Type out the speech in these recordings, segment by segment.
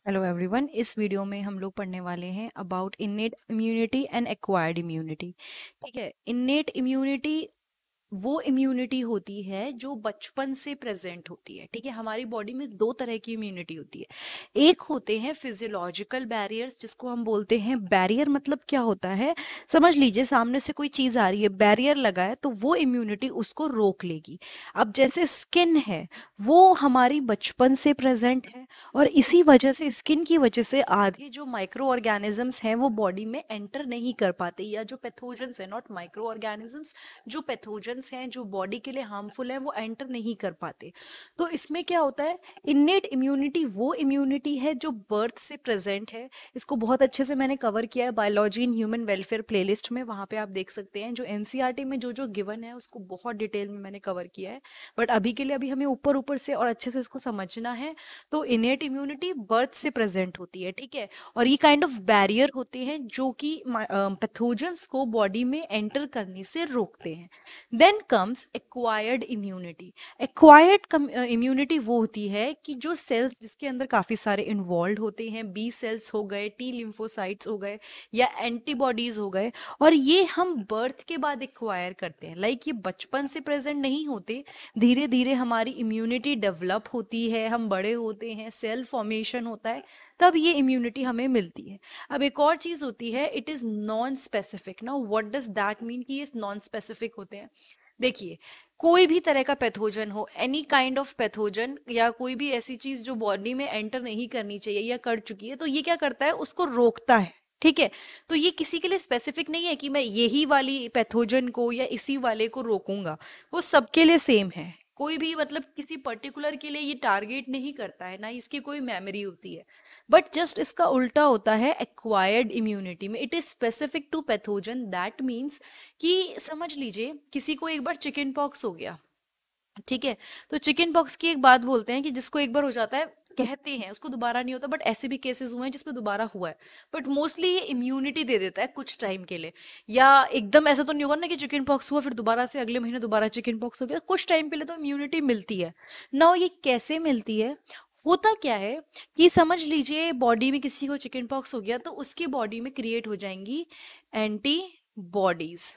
Hello everyone, इस video में हम लोग पढ़ने वाले हैं about innate immunity and acquired immunity. ठीक है, इन्नेट इम्यूनिटी वो इम्यूनिटी होती है जो बचपन से प्रेजेंट होती है। ठीक है, हमारी बॉडी में दो तरह की इम्यूनिटी होती है। एक होते हैं फिजियोलॉजिकल बैरियर्स, जिसको हम बोलते हैं बैरियर। मतलब क्या होता है, समझ लीजिए सामने से कोई चीज आ रही है, बैरियर लगा है तो वो इम्यूनिटी उसको रोक लेगी। अब जैसे स्किन है, वो हमारी बचपन से प्रेजेंट है, और इसी वजह से स्किन की वजह से आधे जो माइक्रो ऑर्गेनिजम्स हैं वो बॉडी में एंटर नहीं कर पाते, या जो पैथोजेंस है, नॉट माइक्रो ऑर्गेनिजम्स, जो पैथोजेंस हैं जो बॉडी के लिए हार्मफुल हैं वो एंटर नहीं कर पाते। तो इसमें क्या होता है, इन्नेट इम्यूनिटी वो इम्यूनिटी है जो बर्थ से प्रेजेंट है। इसको बहुत अच्छे से मैंने कवर किया है biology in human welfare playlist में, वहां पे आप देख सकते हैं। जो एनसीईआरटी में जो जो गिवन है उसको बहुत डिटेल में मैंने कवर किया है, बट अभी के लिए अभी हमें ऊपर ऊपर से और अच्छे से इसको समझना है। तो इनेट इम्यूनिटी बर्थ से प्रेजेंट होती है, ठीक है, और ये काइंड ऑफ बैरियर होते हैं जो कि पैथोजेंस को बॉडी में एंटर करने से रोकते हैं। Then comes acquired immunity. Acquired immunity वो होती है कि जो सेल्स जिसके अंदर काफी सारे इन्वॉल्व होते हैं, बी सेल्स हो गए, टी लिम्फोसाइट्स हो गए, या एंटीबॉडीज हो गए, और ये हम बर्थ के बाद एक्वायर करते हैं। लाइक ये बचपन से प्रेजेंट नहीं होते, धीरे धीरे हमारी इम्यूनिटी डेवलप होती है, हम बड़े होते हैं, सेल फॉर्मेशन होता है, तब ये इम्यूनिटी हमें मिलती है। अब एक और चीज होती है, it is non specific. Now what does that mean कि ये नॉन स्पेसिफिक होते हैं? देखिए, कोई भी तरह का पैथोजन हो, एनी काइंड ऑफ पैथोजन, या कोई भी ऐसी चीज जो बॉडी में एंटर नहीं करनी चाहिए या कर चुकी है, तो ये क्या करता है, उसको रोकता है। ठीक है, तो ये किसी के लिए स्पेसिफिक नहीं है कि मैं यही वाली पैथोजन को या इसी वाले को रोकूंगा। वो सबके लिए सेम है। कोई भी मतलब किसी पर्टिकुलर के लिए ये टारगेट नहीं करता है, ना इसकी कोई मेमोरी होती है। बट जस्ट इसका उल्टा होता है एक्वायर्ड इम्यूनिटी में। It is specific to pathogen. That means कि समझ लीजिए किसी को एक बार चिकन पॉक्स हो गया, ठीक है, तो चिकन पॉक्स की एक बात बोलते हैं कि जिसको एक बार हो जाता है, कहते हैं उसको दोबारा नहीं होता, बट ऐसे भी केसेस हुए हैं जिसमें दोबारा हुआ है। बट मोस्टली ये इम्यूनिटी दे देता है कुछ टाइम के लिए, या एकदम ऐसा तो नहीं होगा ना कि चिकन पॉक्स हुआ फिर दोबारा से अगले महीने दोबारा चिकन पॉक्स हो गया। कुछ टाइम के लिए तो इम्यूनिटी मिलती है। नाउ ये कैसे मिलती है, होता क्या है कि समझ लीजिए बॉडी में किसी को चिकन पॉक्स हो गया, तो उसकी बॉडी में क्रिएट हो जाएंगी एंटीबॉडीज।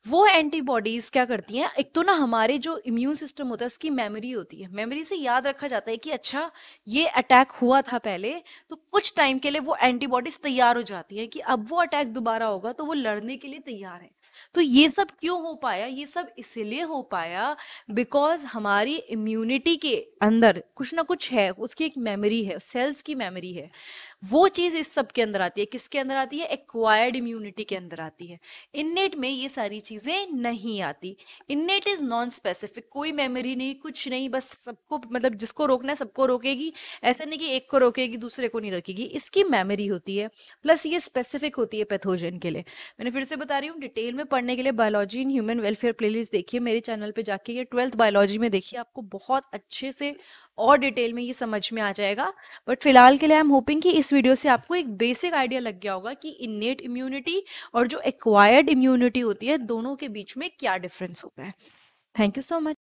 वो एंटीबॉडीज क्या करती हैं, एक तो ना हमारे जो इम्यून सिस्टम होता है उसकी मेमोरी होती है, मेमोरी से याद रखा जाता है कि अच्छा ये अटैक हुआ था पहले, तो कुछ टाइम के लिए वो एंटीबॉडीज तैयार हो जाती है कि अब वो अटैक दोबारा होगा तो वो लड़ने के लिए तैयार है। तो ये सब क्यों हो पाया, ये सब इसलिए हो पाया बिकॉज हमारी इम्यूनिटी के अंदर कुछ ना कुछ है, उसकी एक मेमोरी है, सेल्स की मेमोरी है। वो चीज इस सब के अंदर आती है। किसके अंदर आती है, एक्वायर्ड इम्यूनिटी के अंदर आती है। इन्नेट में ये सारी चीजें नहीं आती। इन्नेट इज नॉन स्पेसिफिक, कोई मेमोरी नहीं, कुछ नहीं, बस सबको मतलब जिसको रोकना है सबको रोकेगी। ऐसा नहीं कि एक को रोकेगी दूसरे को नहीं रखेगी, इसकी मेमोरी होती है। प्लस ये स्पेसिफिक होती है पैथोजन के लिए। मैंने फिर से बता रही हूँ, डिटेल में पढ़ने के लिए biology in human welfare playlist देखिए मेरे चैनल पे जाके, ये 12th बायोलॉजी में देखिए, आपको बहुत अच्छे से और डिटेल में ये समझ में आ जाएगा। बट फिलहाल के लिए आई एम होपिंग कि इस वीडियो से आपको एक बेसिक आइडिया लग गया होगा कि इन्नेट इम्यूनिटी और जो एक्वायर्ड इम्यूनिटी होती है दोनों के बीच में क्या डिफरेंस होता है। Thank you so much.